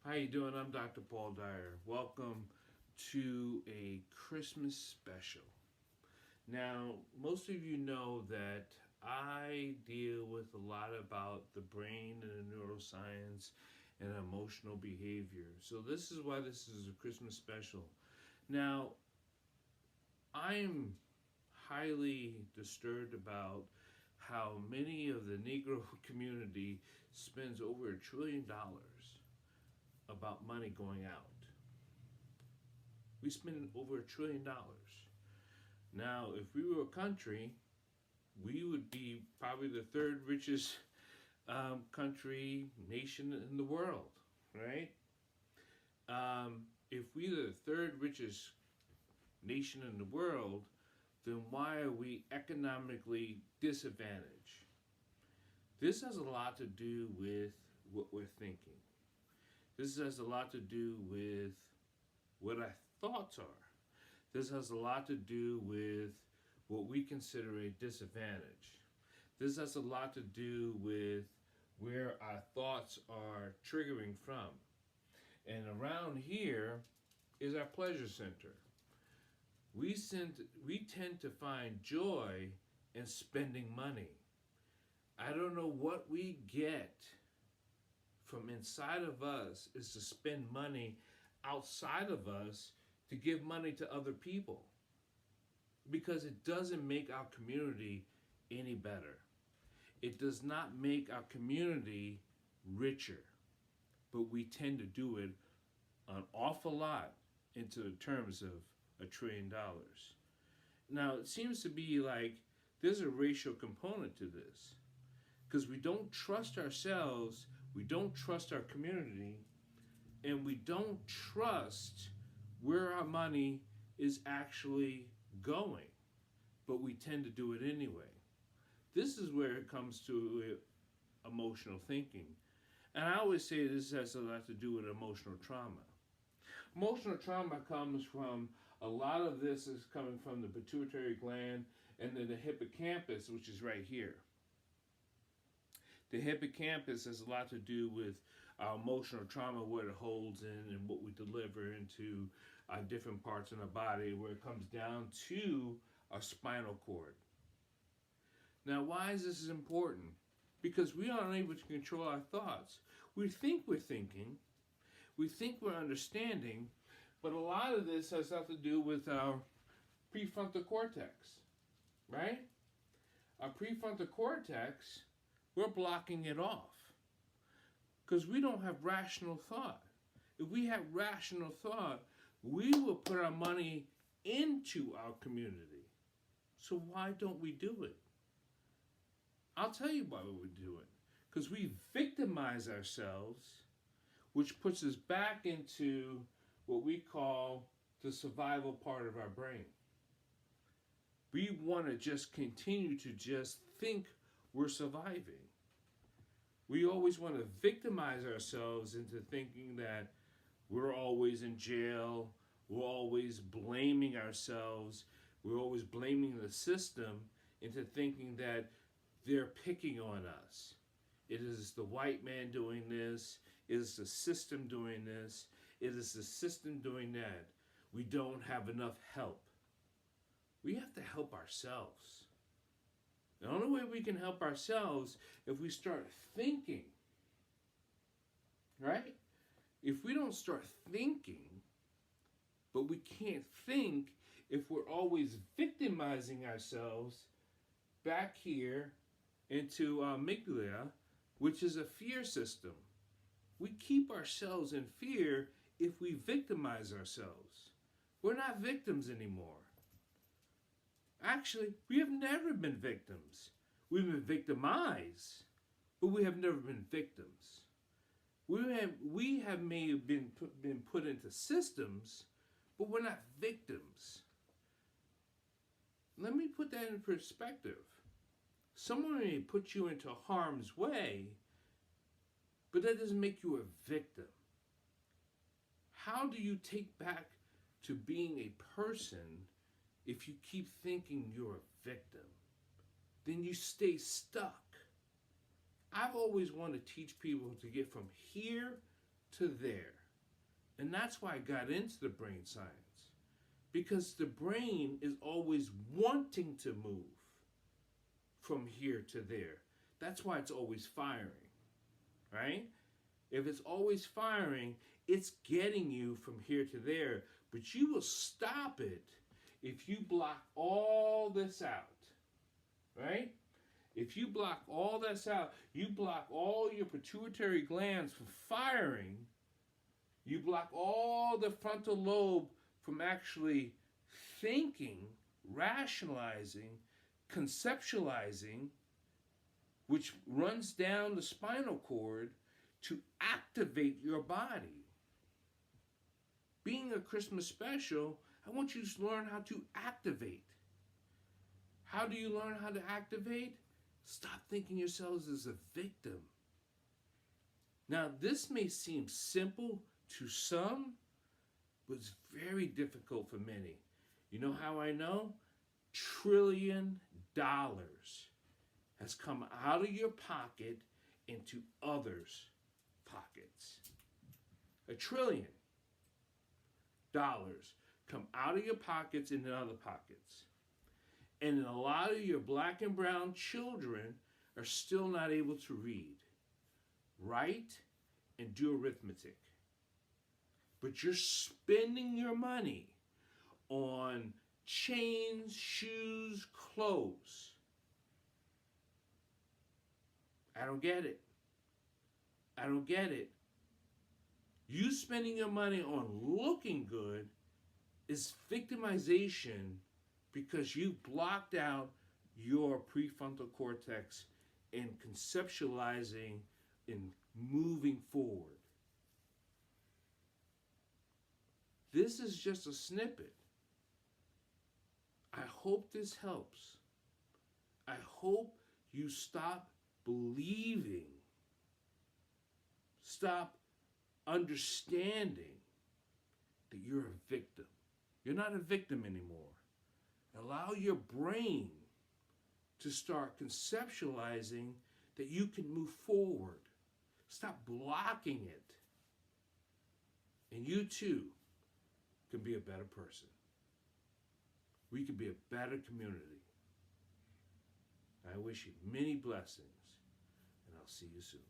How you doing? I'm Dr. Paul Dyer. Welcome to a Christmas special. Now, most of you know that I deal with a lot about the brain and the neuroscience and emotional behavior. So this is why this is a Christmas special. Now, I'm highly disturbed about how many of the Negro community spends over $1 trillion about money going out. We spend over $1 trillion. Now, if we were a country, we would be probably the third richest country, nation in the world, right? If we're the third richest nation in the world, then why are we economically disadvantaged? This has a lot to do with what we're thinking. This has a lot to do with what our thoughts are. This has a lot to do with what we consider a disadvantage. This has a lot to do with where our thoughts are triggering from. And around here is our pleasure center. We tend to find joy in spending money. I don't know what we get from inside of us is to spend money outside of us to give money to other people, because it doesn't make our community any better. It does not make our community richer, but we tend to do it an awful lot into the terms of $1 trillion. Now, it seems to be like there's a racial component to this, because we don't trust ourselves, we don't trust our community, and we don't trust where our money is actually going, but we tend to do it anyway. This is where it comes to emotional thinking. And I always say this has a lot to do with emotional trauma. Emotional trauma comes from, a lot of this is coming from the pituitary gland and then the hippocampus, which is right here. The hippocampus has a lot to do with our emotional trauma, what it holds in and what we deliver into different parts in our body, where it comes down to our spinal cord. Now, why is this important? Because we aren't able to control our thoughts. We think we're thinking, we think we're understanding, but a lot of this has something to do with our prefrontal cortex, right? Our prefrontal cortex, we're blocking it off because we don't have rational thought. If we had rational thought, we will put our money into our community. So why don't we do it? I'll tell you why we would do it. Because we victimize ourselves, which puts us back into what we call the survival part of our brain. We want to just continue to just think we're surviving. We always want to victimize ourselves into thinking that we're always in jail, we're always blaming ourselves, we're always blaming the system, into thinking that they're picking on us. It is the white man doing this, it is the system doing this, it is the system doing that. We don't have enough help. We have to help ourselves. The only way we can help ourselves if we start thinking, right? If we don't start thinking, but we can't think if we're always victimizing ourselves back here into amygdala, which is a fear system. We keep ourselves in fear if we victimize ourselves. We're not victims anymore. Actually, we have never been victims. We've been victimized, but we have never been victims. We may have been put into systems, but we're not victims. Let me put that in perspective. Someone may put you into harm's way, but that doesn't make you a victim. How do you take back to being a person if you keep thinking you're a victim? Then you stay stuck. I've always wanted to teach people to get from here to there. And that's why I got into the brain science. Because the brain is always wanting to move from here to there. That's why it's always firing, right? If it's always firing, it's getting you from here to there, but you will stop it if you block all this out, right? If you block all this out, you block all your pituitary glands from firing, you block all the frontal lobe from actually thinking, rationalizing, conceptualizing, which runs down the spinal cord to activate your body. Being a Christmas special, I want you to learn how to activate. How do you learn how to activate? Stop thinking yourselves as a victim. Now, this may seem simple to some, but it's very difficult for many. You know how I know? $1 trillion has come out of your pocket into others' pockets. $1 trillion come out of your pockets into other pockets. And a lot of your black and brown children are still not able to read, write, and do arithmetic. But you're spending your money on chains, shoes, clothes. I don't get it. I don't get it. You spending your money on looking good is victimization because you blocked out your prefrontal cortex in conceptualizing and moving forward. This is just a snippet. I hope this helps. I hope you stop believing, stop understanding that you're a victim. You're not a victim anymore. Allow your brain to start conceptualizing that you can move forward. Stop blocking it. And you too can be a better person. We can be a better community. I wish you many blessings, and I'll see you soon.